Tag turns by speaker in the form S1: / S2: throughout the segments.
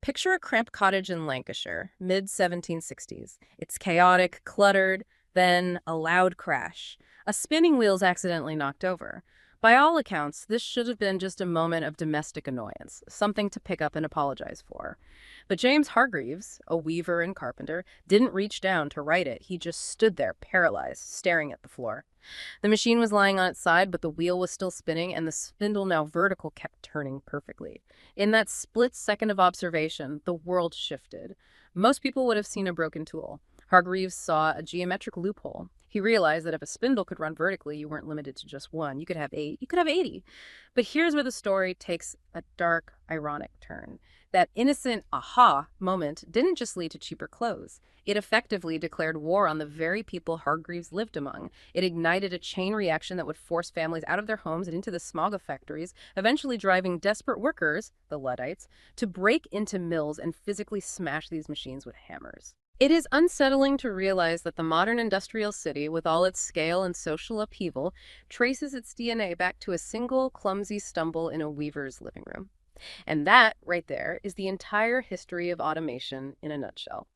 S1: Picture a cramped cottage in Lancashire, mid-1760s. It's chaotic, cluttered, then a loud crash. A spinning wheel's accidentally knocked over. By all accounts, this should have been just a moment of domestic annoyance, something to pick up and apologize for. But James Hargreaves, a weaver and carpenter, didn't reach down to right it. He just stood there, paralyzed, staring at the floor. The machine was lying on its side, but the wheel was still spinning, and the spindle, now vertical, kept turning perfectly. In that split second of observation, the world shifted. Most people would have seen a broken tool. Hargreaves saw a geometric loophole. He realized that if a spindle could run vertically, you weren't limited to just one. You could have 8, you could have 80. But here's where the story takes a dark, ironic turn. That innocent aha moment didn't just lead to cheaper clothes. It effectively declared war on the very people Hargreaves lived among. It ignited a chain reaction that would force families out of their homes and into the smog of factories, eventually driving desperate workers, the Luddites, to break into mills and physically smash these machines with hammers. It is unsettling to realize that the modern industrial city, with all its scale and social upheaval, traces its DNA back to a single clumsy stumble in a weaver's living room. And that, right there, is the entire history of automation in a nutshell.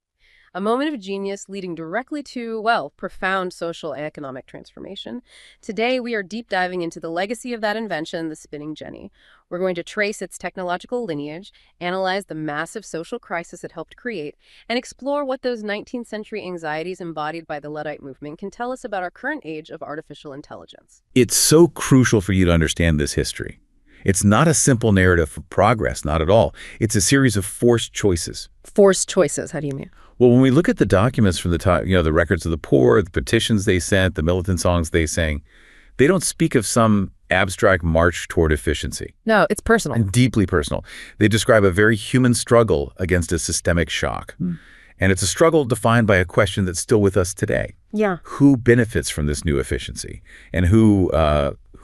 S1: A moment of genius leading directly to, well, profound social and economic transformation. Today, we are deep diving into the legacy of that invention, the spinning jenny. We're going to trace its technological lineage, analyze the massive social crisis it helped create, and explore what those 19th century anxieties embodied by the Luddite movement can tell us about our current age of artificial intelligence.
S2: It's so crucial for you to understand this history. It's not a simple narrative of progress, not at all. It's a series of forced choices.
S1: Forced choices, how do you mean?
S2: Well, when we look at the documents from the time, the records of the poor, the petitions they sent, the militant songs they sang, they don't speak of some abstract march toward efficiency.
S1: No, it's personal.
S2: And deeply personal. They describe a very human struggle against a systemic shock. And it's a struggle defined by a question that's still with us today.
S1: Yeah.
S2: Who benefits from this new efficiency? And who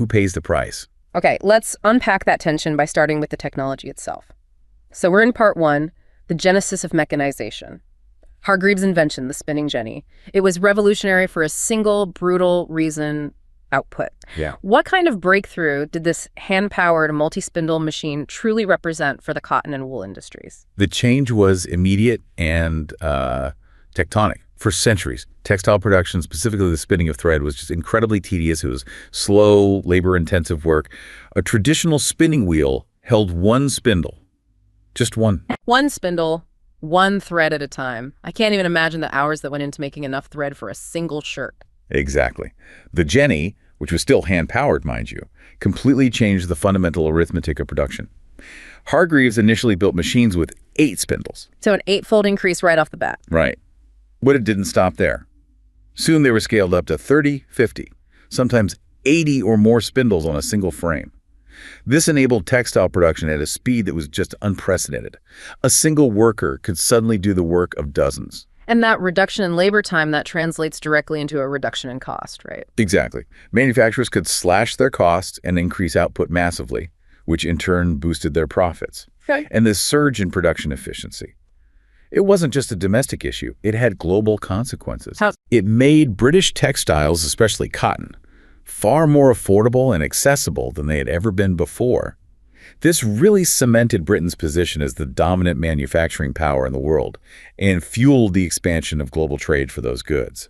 S2: pays the price?
S1: Okay, let's unpack that tension by starting with the technology itself. So we're in part 1, the genesis of mechanization. Hargreaves' invention, the spinning jenny. It was revolutionary for a single, brutal reason: output.
S2: Yeah.
S1: What kind of breakthrough did this hand-powered multi-spindle machine truly represent for the cotton and wool industries?
S2: The change was immediate and tectonic. For centuries, textile production, specifically the spinning of thread, was just incredibly tedious. It was slow, labor-intensive work. A traditional spinning wheel held one spindle, just one.
S1: One spindle, one thread at a time. I can't even imagine the hours that went into making enough thread for a single shirt.
S2: Exactly. The jenny, which was still hand-powered, mind you, completely changed the fundamental arithmetic of production. Hargreaves initially built machines with 8 spindles.
S1: So an 8-fold increase right off the bat.
S2: Right. But it didn't stop there. Soon they were scaled up to 30, 50, sometimes 80 or more spindles on a single frame. This enabled textile production at a speed that was just unprecedented. A single worker could suddenly do the work of dozens.
S1: And that reduction in labor time, that translates directly into a reduction in cost, right?
S2: Exactly. Manufacturers could slash their costs and increase output massively, which in turn boosted their profits.
S1: Okay.
S2: And this surge in production efficiency, it wasn't just a domestic issue. It had global consequences.
S1: How?
S2: It made British textiles, especially cotton, far more affordable and accessible than they had ever been before. This really cemented Britain's position as the dominant manufacturing power in the world and fueled the expansion of global trade for those goods.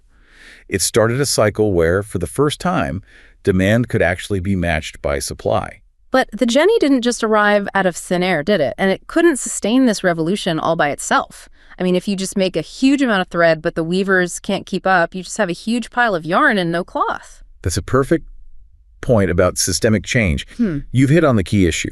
S2: It started a cycle where, for the first time, demand could actually be matched by supply.
S1: But the jenny didn't just arrive out of thin air, did it? And it couldn't sustain this revolution all by itself. I mean, if you just make a huge amount of thread, but the weavers can't keep up, you just have a huge pile of yarn and no cloth.
S2: That's a perfect point about systemic change. You've hit on the key issue.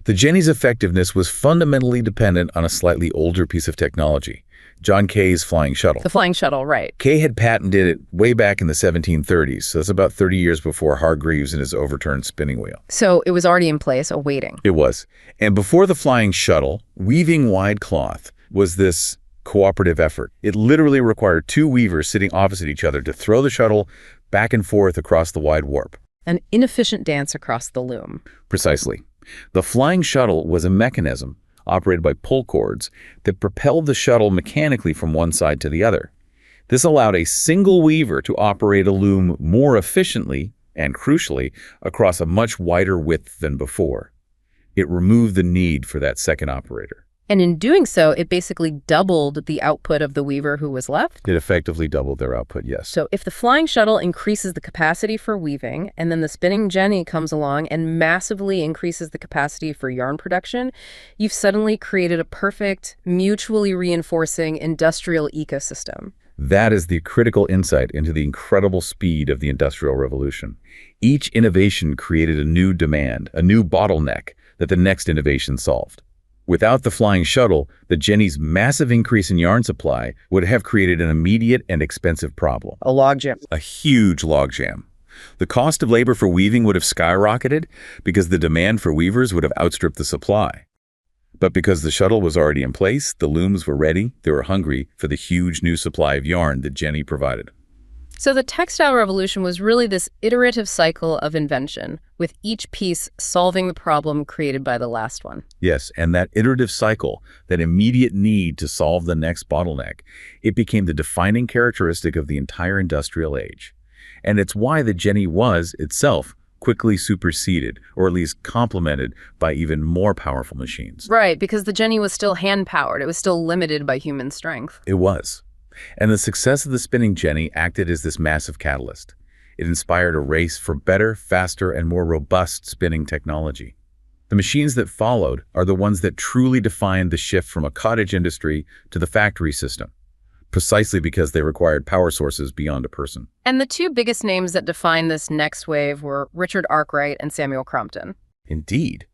S2: The jenny's effectiveness was fundamentally dependent on a slightly older piece of technology, John Kay's flying shuttle.
S1: The flying shuttle, right.
S2: Kay had patented it way back in the 1730s, so that's about 30 years before Hargreaves and his overturned spinning wheel.
S1: So it was already in place, awaiting.
S2: It was. And before the flying shuttle, weaving wide cloth was this cooperative effort. It literally required 2 weavers sitting opposite each other to throw the shuttle back and forth across the wide warp.
S1: An inefficient dance across the loom.
S2: Precisely. The flying shuttle was a mechanism operated by pull cords that propelled the shuttle mechanically from one side to the other. This allowed a single weaver to operate a loom more efficiently and, crucially, across a much wider width than before. It removed the need for that second operator.
S1: And in doing so, it basically doubled the output of the weaver who was left.
S2: It effectively doubled their output, yes.
S1: So if the flying shuttle increases the capacity for weaving, and then the spinning jenny comes along and massively increases the capacity for yarn production, you've suddenly created a perfect, mutually reinforcing industrial ecosystem.
S2: That is the critical insight into the incredible speed of the Industrial Revolution. Each innovation created a new demand, a new bottleneck that the next innovation solved. Without the flying shuttle, the jenny's massive increase in yarn supply would have created an immediate and expensive problem.
S1: A logjam.
S2: A huge logjam. The cost of labor for weaving would have skyrocketed because the demand for weavers would have outstripped the supply. But because the shuttle was already in place, the looms were ready, they were hungry for the huge new supply of yarn that Jenny provided.
S1: So the textile revolution was really this iterative cycle of invention, with each piece solving the problem created by the last one.
S2: Yes, and that iterative cycle, that immediate need to solve the next bottleneck, it became the defining characteristic of the entire industrial age. And it's why the Jenny was, itself, quickly superseded, or at least complemented by even more powerful machines.
S1: Right, because the Jenny was still hand-powered. It was still limited by human strength.
S2: It was. And the success of the spinning jenny acted as this massive catalyst. It inspired a race for better, faster, and more robust spinning technology. The machines that followed are the ones that truly defined the shift from a cottage industry to the factory system, precisely because they required power sources beyond a person.
S1: And the two biggest names that defined this next wave were Richard Arkwright and Samuel Crompton.
S2: Indeed.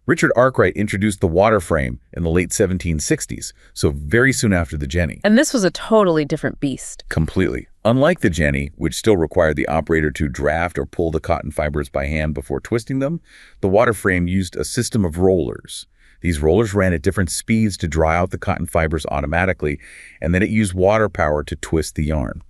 S2: Richard Arkwright introduced the water frame in the late 1760s, so very soon after the Jenny.
S1: And this was a totally different beast.
S2: Completely. Unlike the Jenny, which still required the operator to draft or pull the cotton fibers by hand before twisting them, the water frame used a system of rollers. These rollers ran at different speeds to dry out the cotton fibers automatically, and then it used water power to twist the yarn.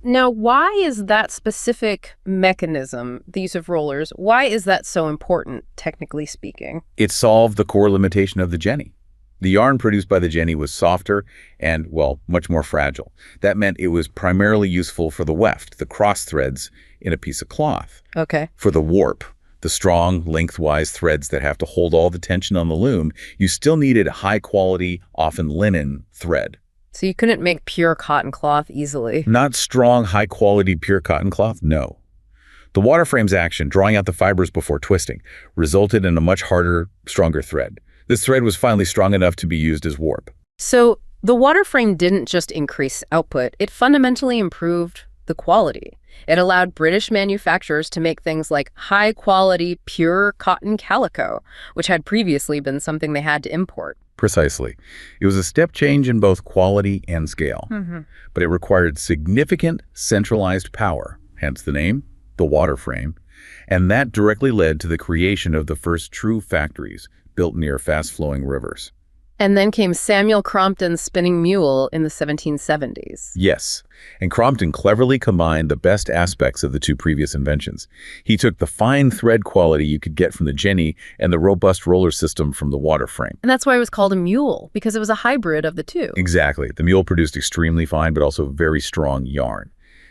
S1: Now, why is that specific mechanism, the use of rollers, why is that so important, technically speaking?
S2: It solved the core limitation of the Jenny. The yarn produced by the Jenny was softer and, well, much more fragile. That meant it was primarily useful for the weft, the cross threads in a piece of cloth.
S1: Okay.
S2: For the warp, the strong, lengthwise threads that have to hold all the tension on the loom, you still needed high-quality, often linen, thread.
S1: So you couldn't make pure cotton cloth easily?
S2: Not strong, high-quality, pure cotton cloth, no. The water frame's action, drawing out the fibers before twisting, resulted in a much harder, stronger thread. This thread was finally strong enough to be used as warp.
S1: So the water frame didn't just increase output, it fundamentally improved the quality. It allowed British manufacturers to make things like high-quality, pure cotton calico, which had previously been something they had to import.
S2: Precisely. It was a step change in both quality and scale, but it required significant centralized power, hence the name, the water frame, and that directly led to the creation of the first true factories built near fast-flowing rivers.
S1: And then came Samuel Crompton's spinning mule in the 1770s.
S2: Yes, and Crompton cleverly combined the best aspects of the two previous inventions. He took the fine thread quality you could get from the Jenny and the robust roller system from the water frame.
S1: And that's why it was called a mule, because it was a hybrid of the two.
S2: Exactly. The mule produced extremely fine but also very strong yarn.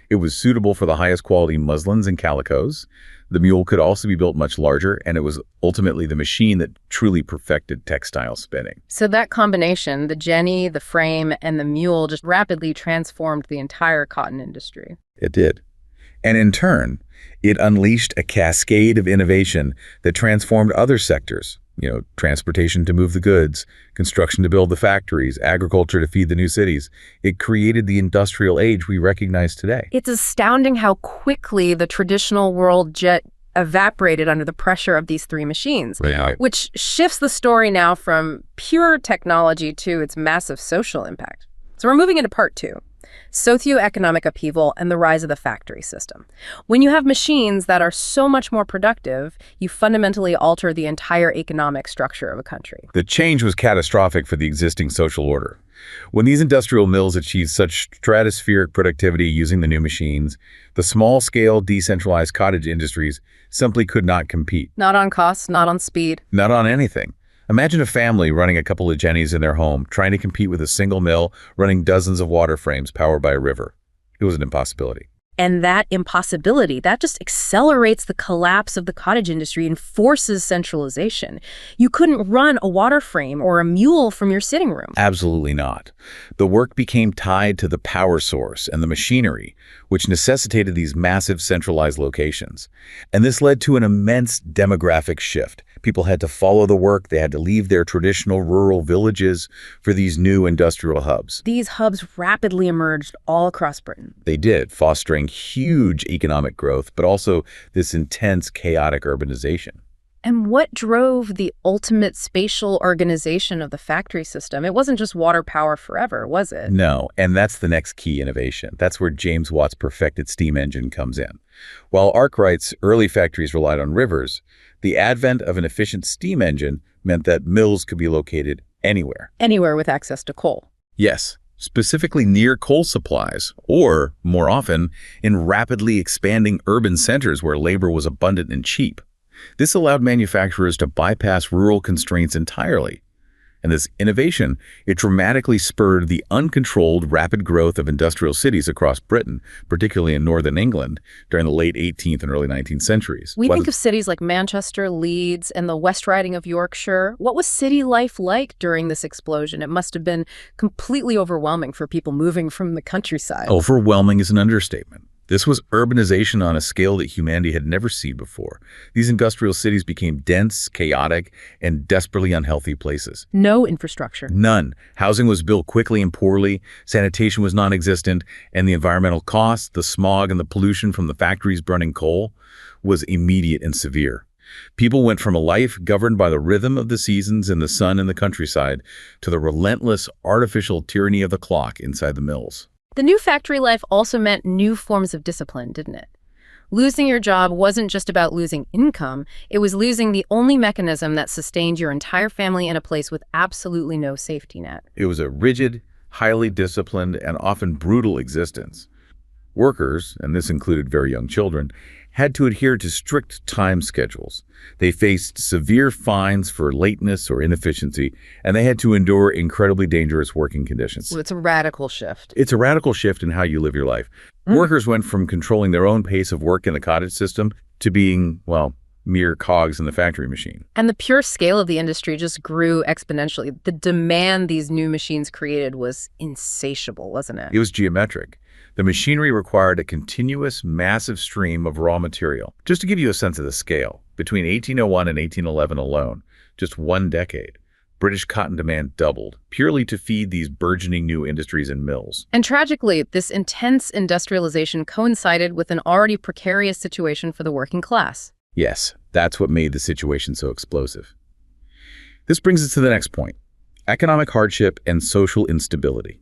S2: It was suitable for the highest quality muslins and calicos. The mule could also be built much larger, and it was ultimately the machine that truly perfected textile spinning.
S1: So that combination, the Jenny, the frame, and the mule, just rapidly transformed the entire cotton industry.
S2: It did. And in turn, it unleashed a cascade of innovation that transformed other sectors. Transportation to move the goods, construction to build the factories, agriculture to feed the new cities. It created the industrial age we recognize today.
S1: It's astounding how quickly the traditional world jet evaporated under the pressure of these three machines, which shifts the story now from pure technology to its massive social impact. So we're moving into part 2. Socioeconomic upheaval and the rise of the factory system. When you have machines that are so much more productive, you fundamentally alter the entire economic structure of a country.
S2: The change was catastrophic for the existing social order. When these industrial mills achieved such stratospheric productivity using the new machines, the small-scale, decentralized cottage industries simply could not compete.
S1: Not on cost, not on speed.
S2: Not on anything. Imagine a family running a couple of Jennies in their home, trying to compete with a single mill running dozens of water frames powered by a river. It was an impossibility.
S1: And that impossibility, that just accelerates the collapse of the cottage industry and forces centralization. You couldn't run a water frame or a mule from your sitting room.
S2: Absolutely not. The work became tied to the power source and the machinery, which necessitated these massive centralized locations. And this led to an immense demographic shift. People had to follow the work, they had to leave their traditional rural villages for these new industrial hubs.
S1: These hubs rapidly emerged all across Britain.
S2: They did, fostering huge economic growth, but also this intense, chaotic urbanization.
S1: And what drove the ultimate spatial organization of the factory system? It wasn't just water power forever, was it?
S2: No, and that's the next key innovation. That's where James Watt's perfected steam engine comes in. While Arkwright's early factories relied on rivers, the advent of an efficient steam engine meant that mills could be located anywhere.
S1: Anywhere with access to coal.
S2: Yes, specifically near coal supplies, or, more often, in rapidly expanding urban centers where labor was abundant and cheap. This allowed manufacturers to bypass rural constraints entirely. And this innovation, it dramatically spurred the uncontrolled rapid growth of industrial cities across Britain, particularly in northern England, during the late 18th and early 19th centuries.
S1: We think of cities like Manchester, Leeds, and the West Riding of Yorkshire. What was city life like during this explosion? It must have been completely overwhelming for people moving from the countryside.
S2: Overwhelming is an understatement. This was urbanization on a scale that humanity had never seen before. These industrial cities became dense, chaotic, and desperately unhealthy places.
S1: No infrastructure.
S2: None. Housing was built quickly and poorly, sanitation was non-existent, and the environmental costs, the smog and the pollution from the factories burning coal was immediate and severe. People went from a life governed by the rhythm of the seasons and the sun in the countryside to the relentless artificial tyranny of the clock inside the mills.
S1: The new factory life also meant new forms of discipline, didn't it? Losing your job wasn't just about losing income, it was losing the only mechanism that sustained your entire family in a place with absolutely no safety net.
S2: It was a rigid, highly disciplined, and often brutal existence. Workers, and this included very young children, had to adhere to strict time schedules. They faced severe fines for lateness or inefficiency, and they had to endure incredibly dangerous working conditions.
S1: Well, it's a radical shift.
S2: It's a radical shift in how you live your life. Workers went from controlling their own pace of work in the cottage system to being, well, mere cogs in the factory machine.
S1: And the pure scale of the industry just grew exponentially. The demand these new machines created was insatiable, wasn't it?
S2: It was geometric. The machinery required a continuous, massive stream of raw material. Just to give you a sense of the scale, between 1801 and 1811 alone, just one decade, British cotton demand doubled, purely to feed these burgeoning new industries and mills.
S1: And tragically, this intense industrialization coincided with an already precarious situation for the working class.
S2: Yes, that's what made the situation so explosive. This brings us to the next point: economic hardship and social instability.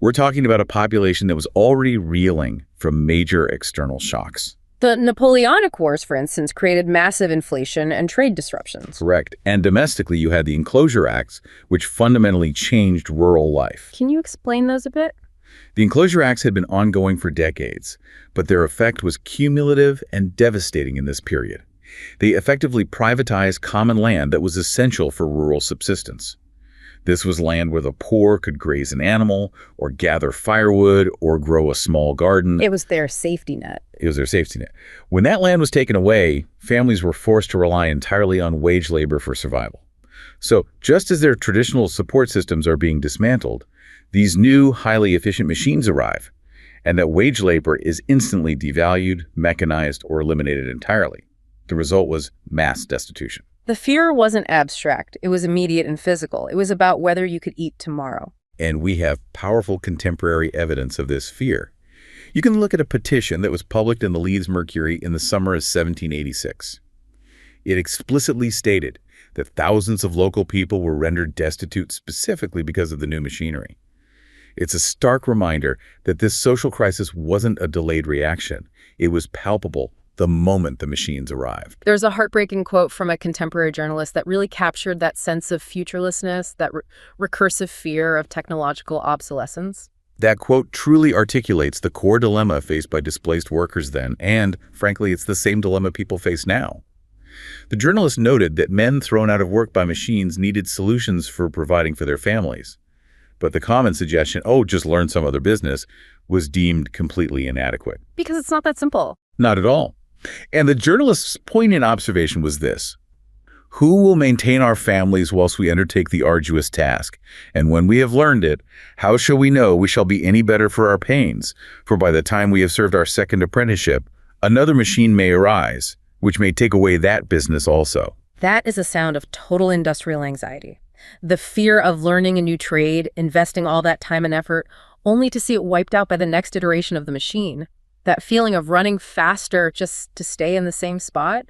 S2: We're talking about a population that was already reeling from major external shocks.
S1: The Napoleonic Wars, for instance, created massive inflation and trade disruptions.
S2: Correct. And domestically, you had the Enclosure Acts, which fundamentally changed rural life.
S1: Can you explain those a bit?
S2: The Enclosure Acts had been ongoing for decades, but their effect was cumulative and devastating in this period. They effectively privatized common land that was essential for rural subsistence. This was land where the poor could graze an animal, or gather firewood, or grow a small garden.
S1: It was their safety net.
S2: It was their safety net. When that land was taken away, families were forced to rely entirely on wage labor for survival. So, just as their traditional support systems are being dismantled, these new, highly efficient machines arrive, and that wage labor is instantly devalued, mechanized, or eliminated entirely. The result was mass destitution.
S1: The fear wasn't abstract. It was immediate and physical. It was about whether you could eat tomorrow.
S2: And we have powerful contemporary evidence of this fear. You can look at a petition that was published in the Leeds Mercury in the summer of 1786. It explicitly stated that thousands of local people were rendered destitute specifically because of the new machinery. It's a stark reminder that this social crisis wasn't a delayed reaction. It was palpable the moment the machines arrived.
S1: There's a heartbreaking quote from a contemporary journalist that really captured that sense of futurelessness, that recursive fear of technological obsolescence.
S2: That quote truly articulates the core dilemma faced by displaced workers then, and, frankly, it's the same dilemma people face now. The journalist noted that men thrown out of work by machines needed solutions for providing for their families. But the common suggestion, oh, just learn some other business, was deemed completely inadequate.
S1: Because it's not that simple.
S2: Not at all. And the journalist's poignant observation was this: who will maintain our families whilst we undertake the arduous task? And when we have learned it, how shall we know we shall be any better for our pains? For by the time we have served our second apprenticeship, another machine may arise, which may take away that business also.
S1: That is a sound of total industrial anxiety. The fear of learning a new trade, investing all that time and effort, only to see it wiped out by the next iteration of the machine. That feeling of running faster just to stay in the same spot,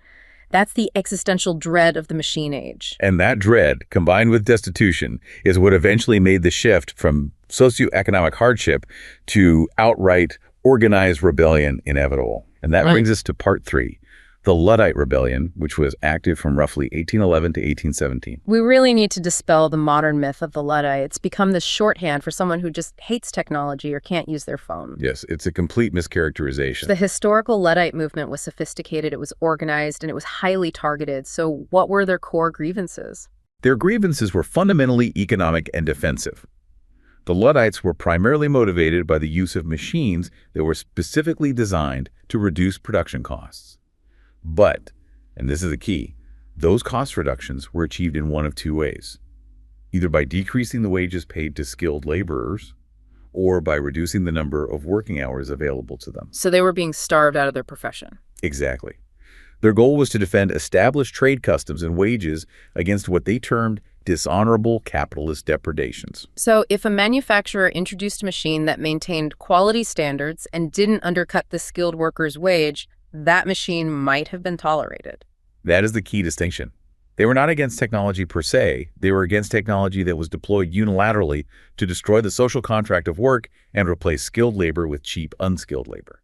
S1: that's the existential dread of the machine age.
S2: And that dread, combined with destitution, is what eventually made the shift from socioeconomic hardship to outright organized rebellion inevitable. And that brings us to part 3. The Luddite Rebellion, which was active from roughly 1811 to 1817.
S1: We really need to dispel the modern myth of the Luddite. It's become this shorthand for someone who just hates technology or can't use their phone.
S2: Yes, it's a complete mischaracterization.
S1: The historical Luddite movement was sophisticated, it was organized, and it was highly targeted. So what were their core grievances?
S2: Their grievances were fundamentally economic and defensive. The Luddites were primarily motivated by the use of machines that were specifically designed to reduce production costs. But, and this is the key, those cost reductions were achieved in one of two ways: either by decreasing the wages paid to skilled laborers, or by reducing the number of working hours available to them.
S1: So they were being starved out of their profession.
S2: Exactly. Their goal was to defend established trade customs and wages against what they termed dishonorable capitalist depredations.
S1: So if a manufacturer introduced a machine that maintained quality standards and didn't undercut the skilled worker's wage, that machine might have been tolerated.
S2: That is the key distinction. They were not against technology per se. They were against technology that was deployed unilaterally to destroy the social contract of work and replace skilled labor with cheap, unskilled labor.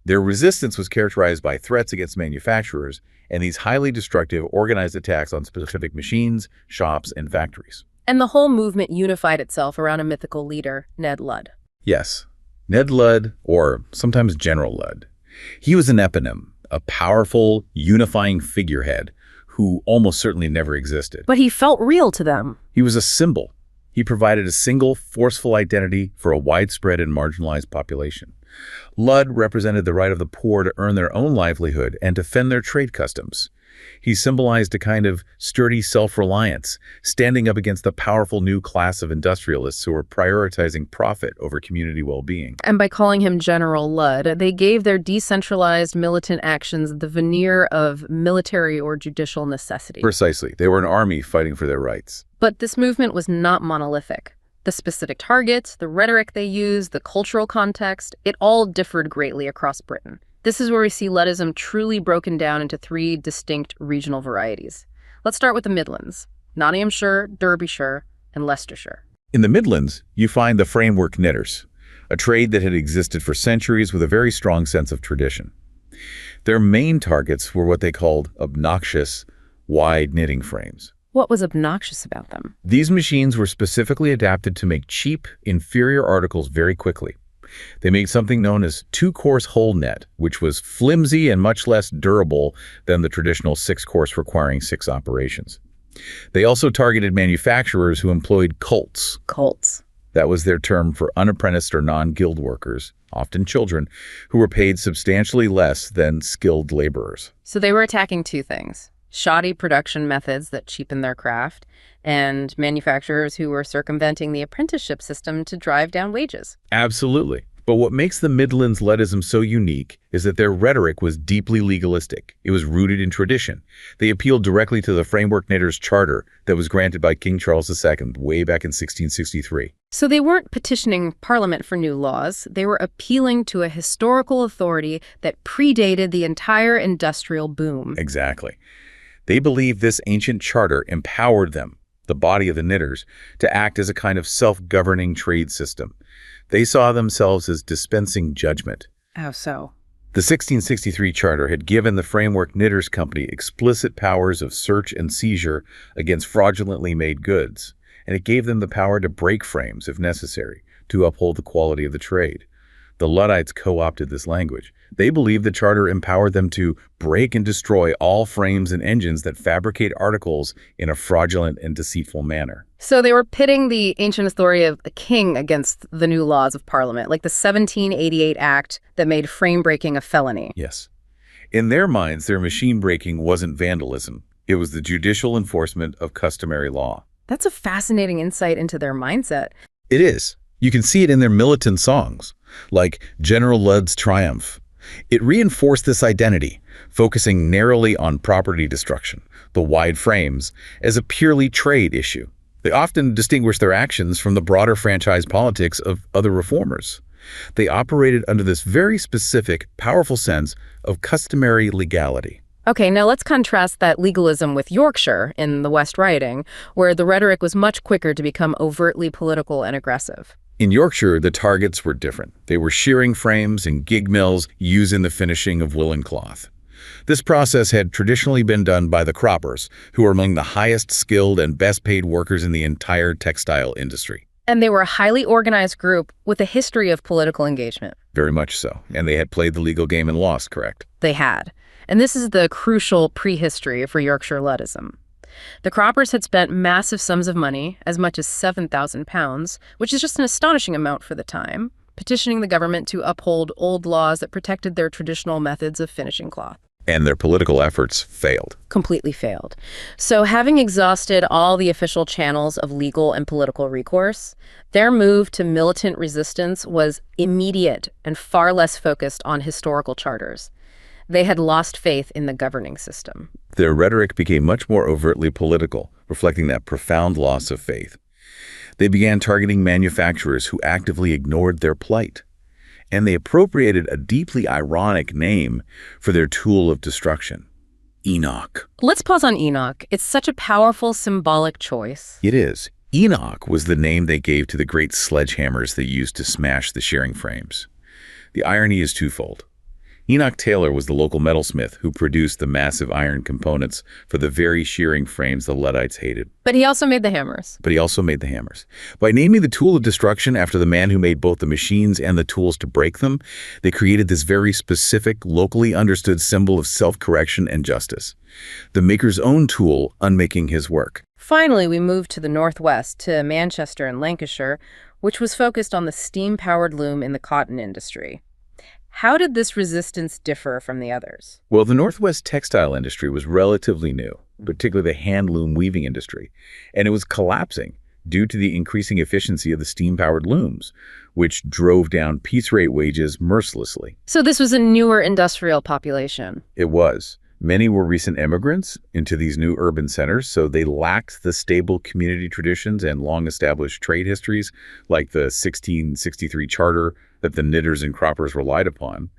S2: Their resistance was characterized by threats against manufacturers and these highly destructive, organized attacks on specific machines, shops, and factories.
S1: And the whole movement unified itself around a mythical leader, Ned Ludd.
S2: Yes, Ned Ludd, or sometimes General Ludd. He was an eponym, a powerful, unifying figurehead who almost certainly never existed.
S1: But he felt real to them.
S2: He was a symbol. He provided a single, forceful identity for a widespread and marginalized population. Ludd represented the right of the poor to earn their own livelihood and defend their trade customs. He symbolized a kind of sturdy self-reliance, standing up against the powerful new class of industrialists who were prioritizing profit over community well-being.
S1: And by calling him General Ludd, they gave their decentralized militant actions the veneer of military or judicial necessity.
S2: Precisely. They were an army fighting for their rights.
S1: But this movement was not monolithic. The specific targets, the rhetoric they used, the cultural context, it all differed greatly across Britain. This is where we see Luddism truly broken down into 3 distinct regional varieties. Let's start with the Midlands: Nottinghamshire, Derbyshire, and Leicestershire.
S2: In the Midlands, you find the framework knitters, a trade that had existed for centuries with a very strong sense of tradition. Their main targets were what they called obnoxious, wide knitting frames.
S1: What was obnoxious about them?
S2: These machines were specifically adapted to make cheap, inferior articles very quickly. They made something known as 2-course whole net, which was flimsy and much less durable than the traditional 6-course requiring 6 operations. They also targeted manufacturers who employed colts.
S1: Colts.
S2: That was their term for unapprenticed or non-guild workers, often children, who were paid substantially less than skilled laborers.
S1: So they were attacking 2 things: shoddy production methods that cheapened their craft, and manufacturers who were circumventing the apprenticeship system to drive down wages.
S2: Absolutely. But what makes the Midlands Luddism so unique is that their rhetoric was deeply legalistic. It was rooted in tradition. They appealed directly to the Framework Knitters Charter that was granted by King Charles II way back in 1663.
S1: So they weren't petitioning Parliament for new laws. They were appealing to a historical authority that predated the entire industrial boom.
S2: Exactly. They believed this ancient charter empowered them, the body of the knitters, to act as a kind of self-governing trade system. They saw themselves as dispensing judgment.
S1: How so?
S2: The 1663 charter had given the Framework Knitters Company explicit powers of search and seizure against fraudulently made goods, and it gave them the power to break frames if necessary to uphold the quality of the trade. The Luddites co-opted this language. They believed the charter empowered them to break and destroy all frames and engines that fabricate articles in a fraudulent and deceitful manner.
S1: So they were pitting the ancient authority of a king against the new laws of Parliament, like the 1788 Act that made frame breaking a felony.
S2: Yes. In their minds, their machine breaking wasn't vandalism. It was the judicial enforcement of customary law.
S1: That's a fascinating insight into their mindset.
S2: It is. You can see it in their militant songs, like General Ludd's Triumph. It reinforced this identity, focusing narrowly on property destruction, the wide frames, as a purely trade issue. They often distinguished their actions from the broader franchise politics of other reformers. They operated under this very specific, powerful sense of customary legality.
S1: Okay, now let's contrast that legalism with Yorkshire in the West Riding, where the rhetoric was much quicker to become overtly political and aggressive.
S2: In Yorkshire, the targets were different. They were shearing frames and gig mills used in the finishing of woolen cloth. This process had traditionally been done by the croppers, who were among the highest skilled and best paid workers in the entire textile industry.
S1: And they were a highly organized group with a history of political engagement.
S2: Very much so. And they had played the legal game and lost, correct?
S1: They had. And this is the crucial prehistory for Yorkshire Luddism. The croppers had spent massive sums of money, as much as £7,000, which is just an astonishing amount for the time, petitioning the government to uphold old laws that protected their traditional methods of finishing cloth.
S2: And their political efforts failed.
S1: Completely failed. So having exhausted all the official channels of legal and political recourse, their move to militant resistance was immediate and far less focused on historical charters. They had lost faith in the governing system.
S2: Their rhetoric became much more overtly political, reflecting that profound loss of faith. They began targeting manufacturers who actively ignored their plight. And they appropriated a deeply ironic name for their tool of destruction, Enoch.
S1: Let's pause on Enoch. It's such a powerful symbolic choice.
S2: It is. Enoch was the name they gave to the great sledgehammers they used to smash the shearing frames. The irony is twofold. Enoch Taylor was the local metalsmith who produced the massive iron components for the very shearing frames the Luddites hated.
S1: But he also made the hammers.
S2: By naming the tool of destruction after the man who made both the machines and the tools to break them, they created this very specific, locally understood symbol of self-correction and justice. The maker's own tool unmaking his work.
S1: Finally, we moved to the northwest, to Manchester and Lancashire, which was focused on the steam-powered loom in the cotton industry. How did this resistance differ from the others?
S2: Well, the Northwest textile industry was relatively new, particularly the hand-loom weaving industry, and it was collapsing due to the increasing efficiency of the steam-powered looms, which drove down piece rate wages mercilessly.
S1: So this was a newer industrial population.
S2: It was. Many were recent immigrants into these new urban centers, so they lacked the stable community traditions and long-established trade histories like the 1663 charter that the knitters and croppers relied upon.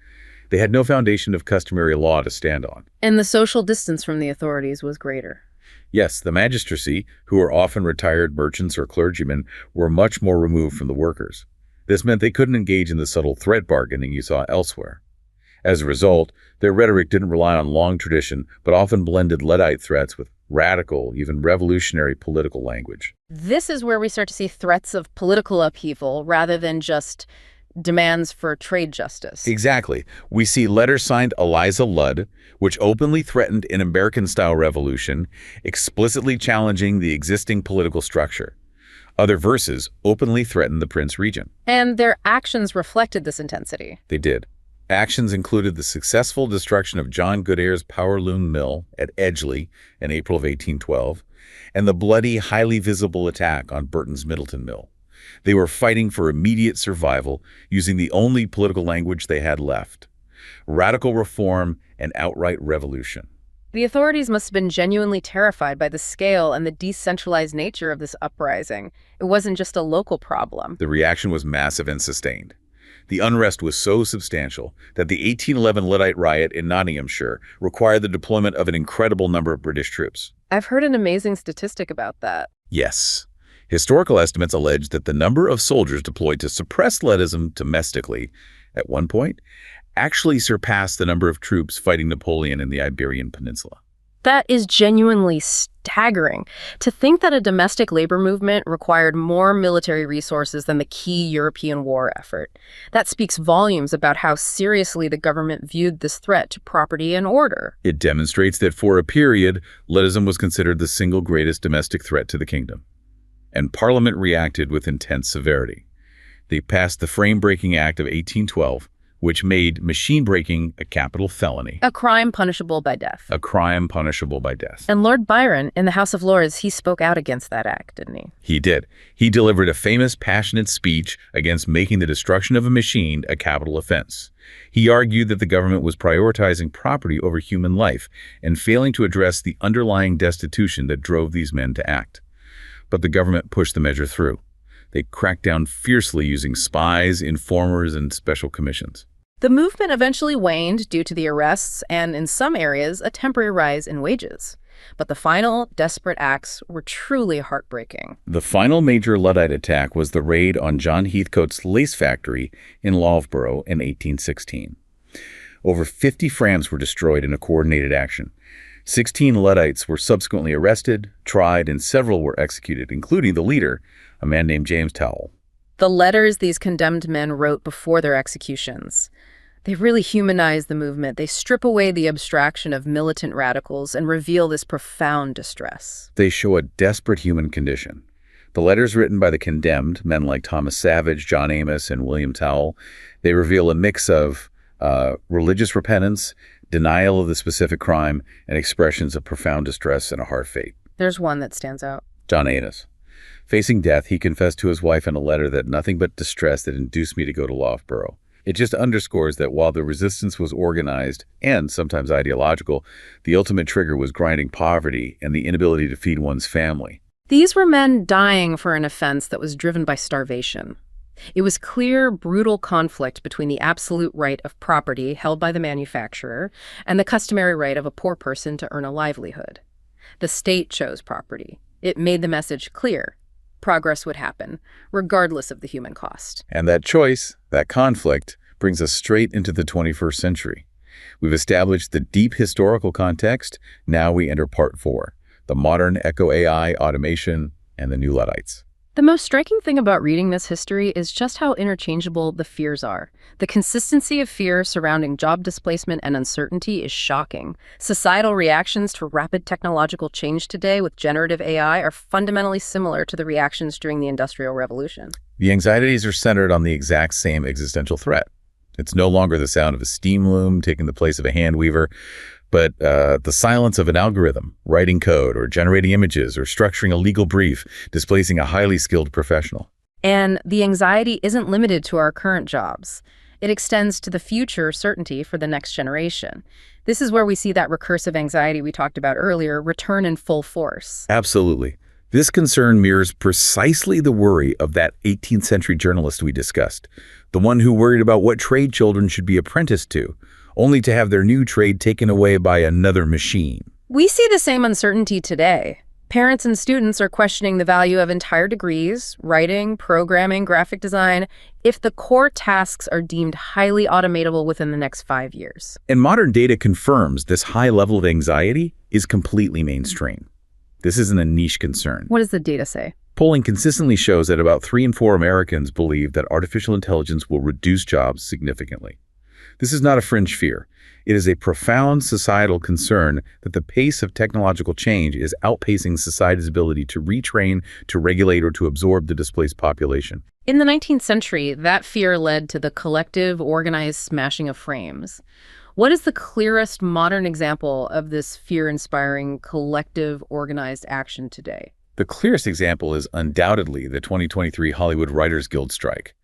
S2: They had no foundation of customary law to stand on.
S1: And the social distance from the authorities was greater.
S2: Yes, the magistracy, who were often retired merchants or clergymen, were much more removed from the workers. This meant they couldn't engage in the subtle threat bargaining you saw elsewhere. As a result, their rhetoric didn't rely on long tradition, but often blended Luddite threats with radical, even revolutionary political language.
S1: This is where we start to see threats of political upheaval rather than just demands for trade justice.
S2: Exactly. We see letters signed Eliza Ludd, which openly threatened an American-style revolution, explicitly challenging the existing political structure. Other verses openly threatened the Prince Regent.
S1: And their actions reflected this intensity.
S2: They did. Actions included the successful destruction of John Goodair's power loom mill at Edgeley in April of 1812, and the bloody, highly visible attack on Burton's Middleton mill. They were fighting for immediate survival using the only political language they had left: radical reform and outright revolution.
S1: The authorities must have been genuinely terrified by the scale and the decentralized nature of this uprising. It wasn't just a local problem.
S2: The reaction was massive and sustained. The unrest was so substantial that the 1811 Luddite riot in Nottinghamshire required the deployment of an incredible number of British troops.
S1: I've heard an amazing statistic about that.
S2: Yes. Historical estimates allege that the number of soldiers deployed to suppress Luddism domestically, at one point, actually surpassed the number of troops fighting Napoleon in the Iberian Peninsula.
S1: That is genuinely staggering. To think that a domestic labor movement required more military resources than the key European war effort. That speaks volumes about how seriously the government viewed this threat to property and order.
S2: It demonstrates that for a period, Luddism was considered the single greatest domestic threat to the kingdom. And Parliament reacted with intense severity. They passed the Frame-Breaking Act of 1812, which made machine breaking a capital felony.
S1: A crime punishable by death.
S2: A crime punishable by death.
S1: And Lord Byron, in the House of Lords, he spoke out against that act, didn't he?
S2: He did. He delivered a famous, passionate speech against making the destruction of a machine a capital offense. He argued that the government was prioritizing property over human life and failing to address the underlying destitution that drove these men to act. But the government pushed the measure through. They cracked down fiercely using spies, informers, and special commissions.
S1: The movement eventually waned due to the arrests and, in some areas, a temporary rise in wages. But the final, desperate acts were truly heartbreaking.
S2: The final major Luddite attack was the raid on John Heathcote's lace factory in Loughborough in 1816. Over 50 Frams were destroyed in a coordinated action. 16 Luddites were subsequently arrested, tried, and several were executed, including the leader, a man named James Towell.
S1: The letters these condemned men wrote before their executions. They really humanize the movement. They strip away the abstraction of militant radicals and reveal this profound distress.
S2: They show a desperate human condition. The letters written by the condemned, men like Thomas Savage, John Amos, and William Towell, they reveal a mix of religious repentance, denial of the specific crime, and expressions of profound distress and a hard fate.
S1: There's one that stands out.
S2: John Amos. Facing death, he confessed to his wife in a letter that nothing but distress that induced me to go to Loughborough. It just underscores that while the resistance was organized and sometimes ideological, the ultimate trigger was grinding poverty and the inability to feed one's family.
S1: These were men dying for an offense that was driven by starvation. It was clear, brutal conflict between the absolute right of property held by the manufacturer and the customary right of a poor person to earn a livelihood. The state chose property. It made the message clear. Progress would happen, regardless of the human cost.
S2: And that choice, that conflict, brings us straight into the 21st century. We've established the deep historical context. Now we enter part 4, the modern eco-AI, automation, and the new Luddites.
S1: The most striking thing about reading this history is just how interchangeable the fears are. The consistency of fear surrounding job displacement and uncertainty is shocking. Societal reactions to rapid technological change today with generative AI are fundamentally similar to the reactions during the Industrial Revolution.
S2: The anxieties are centered on the exact same existential threat. It's no longer the sound of a steam loom taking the place of a hand weaver, but the silence of an algorithm, writing code, or generating images, or structuring a legal brief, displacing a highly skilled professional.
S1: And the anxiety isn't limited to our current jobs. It extends to the future certainty for the next generation. This is where we see that recursive anxiety we talked about earlier return in full force.
S2: Absolutely. This concern mirrors precisely the worry of that 18th century journalist we discussed, the one who worried about what trade children should be apprenticed to, only to have their new trade taken away by another machine.
S1: We see the same uncertainty today. Parents and students are questioning the value of entire degrees, writing, programming, graphic design, if the core tasks are deemed highly automatable within the next 5 years.
S2: And modern data confirms this high level of anxiety is completely mainstream. This isn't a niche concern.
S1: What does the data say?
S2: Polling consistently shows that about 3 in 4 Americans believe that artificial intelligence will reduce jobs significantly. This is not a fringe fear. It is a profound societal concern that the pace of technological change is outpacing society's ability to retrain, to regulate, or to absorb the displaced population.
S1: In the 19th century, that fear led to the collective, organized smashing of frames. What is the clearest modern example of this fear-inspiring, collective, organized action today?
S2: The clearest example is undoubtedly the 2023 Hollywood Writers Guild strike.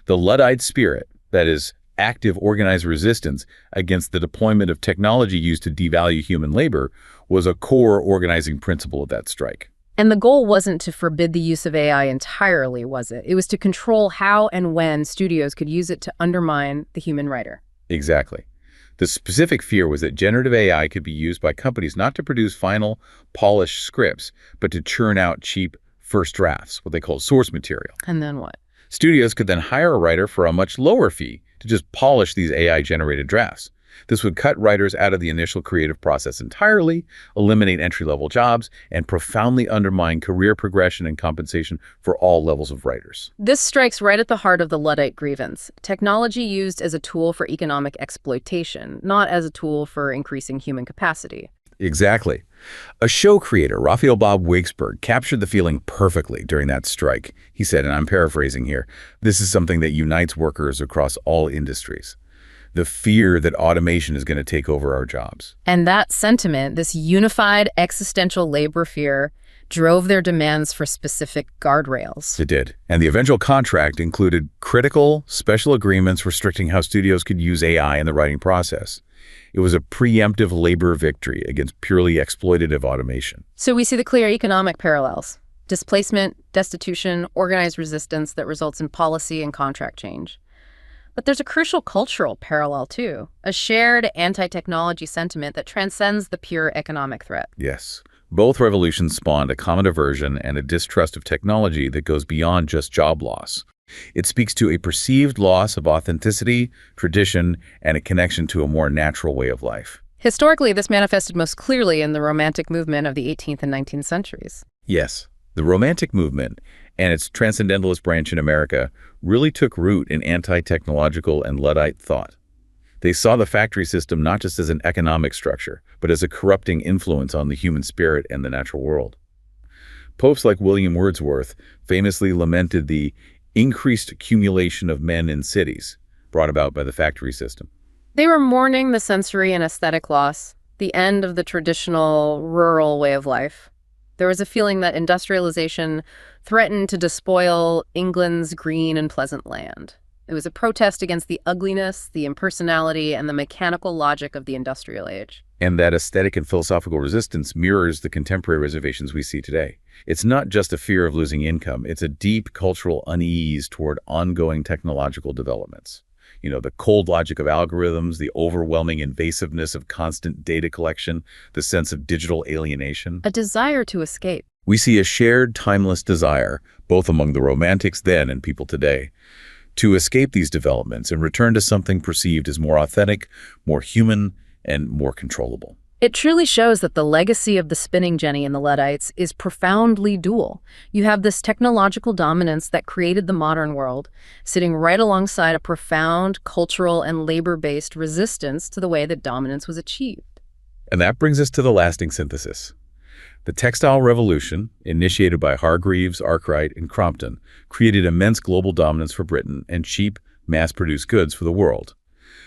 S2: The Luddite spirit, that is, active organized resistance against the deployment of technology used to devalue human labor, was a core organizing principle of that strike.
S1: And the goal wasn't to forbid the use of AI entirely, was it? It was to control how and when studios could use it to undermine the human writer.
S2: Exactly. The specific fear was that generative AI could be used by companies not to produce final, polished scripts, but to churn out cheap first drafts, what they call source material.
S1: And then what?
S2: Studios could then hire a writer for a much lower fee to just polish these AI-generated drafts. This would cut writers out of the initial creative process entirely, eliminate entry-level jobs, and profoundly undermine career progression and compensation for all levels of writers.
S1: This strikes right at the heart of the Luddite grievance. Technology used as a tool for economic exploitation, not as a tool for increasing human capacity.
S2: Exactly. A show creator, Raphael Bob Wakesberg, captured the feeling perfectly during that strike. He said, and I'm paraphrasing here, "This is something that unites workers across all industries. The fear that automation is going to take over our jobs."
S1: And that sentiment, this unified existential labor fear, drove their demands for specific guardrails.
S2: It did. And the eventual contract included critical, special agreements restricting how studios could use AI in the writing process. It was a preemptive labor victory against purely exploitative automation.
S1: So we see the clear economic parallels: displacement, destitution, organized resistance that results in policy and contract change. But there's a crucial cultural parallel, too, a shared anti-technology sentiment that transcends the pure economic threat.
S2: Yes. Both revolutions spawned a common aversion and a distrust of technology that goes beyond just job loss. It speaks to a perceived loss of authenticity, tradition, and a connection to a more natural way of life.
S1: Historically, this manifested most clearly in the Romantic movement of the 18th and 19th centuries.
S2: Yes, the Romantic movement and its transcendentalist branch in America really took root in anti-technological and Luddite thought. They saw the factory system not just as an economic structure, but as a corrupting influence on the human spirit and the natural world. Popes like William Wordsworth famously lamented the increased accumulation of men in cities brought about by the factory system.
S1: They were mourning the sensory and aesthetic loss, the end of the traditional rural way of life. There was a feeling that industrialization threatened to despoil England's green and pleasant land. It was a protest against the ugliness, the impersonality, and the mechanical logic of the industrial age.
S2: And that aesthetic and philosophical resistance mirrors the contemporary reservations we see today. It's not just a fear of losing income, it's a deep cultural unease toward ongoing technological developments. The cold logic of algorithms, the overwhelming invasiveness of constant data collection, the sense of digital alienation.
S1: A desire to escape.
S2: We see a shared, timeless desire, both among the Romantics then and people today, to escape these developments and return to something perceived as more authentic, more human, and more controllable.
S1: It truly shows that the legacy of the spinning jenny and the Luddites is profoundly dual. You have this technological dominance that created the modern world, sitting right alongside a profound cultural and labor-based resistance to the way that dominance was achieved.
S2: And that brings us to the lasting synthesis. The textile revolution, initiated by Hargreaves, Arkwright, and Crompton, created immense global dominance for Britain and cheap, mass-produced goods for the world.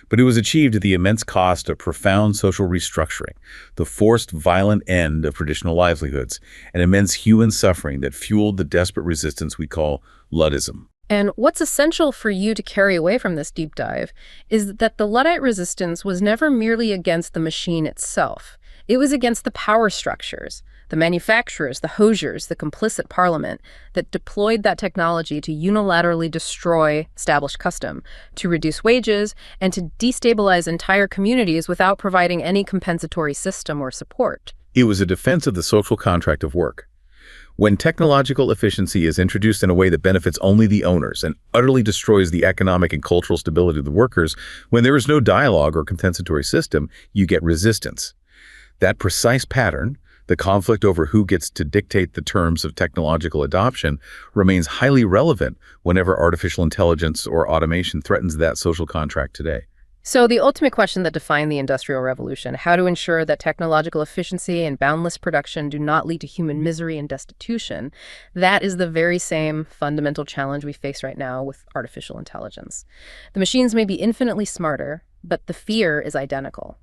S2: But it was achieved at the immense cost of profound social restructuring, the forced violent end of traditional livelihoods, and immense human suffering that fueled the desperate resistance we call Luddism.
S1: And what's essential for you to carry away from this deep dive is that the Luddite resistance was never merely against the machine itself. It was against the power structures, the manufacturers, the hosiers, the complicit parliament that deployed that technology to unilaterally destroy established custom, to reduce wages, and to destabilize entire communities without providing any compensatory system or support.
S2: It was a defense of the social contract of work. When technological efficiency is introduced in a way that benefits only the owners and utterly destroys the economic and cultural stability of the workers, when there is no dialogue or compensatory system, you get resistance. That precise pattern, the conflict over who gets to dictate the terms of technological adoption, remains highly relevant whenever artificial intelligence or automation threatens that social contract today.
S1: So the ultimate question that defined the Industrial Revolution, how to ensure that technological efficiency and boundless production do not lead to human misery and destitution, that is the very same fundamental challenge we face right now with artificial intelligence. The machines may be infinitely smarter, but the fear is identical.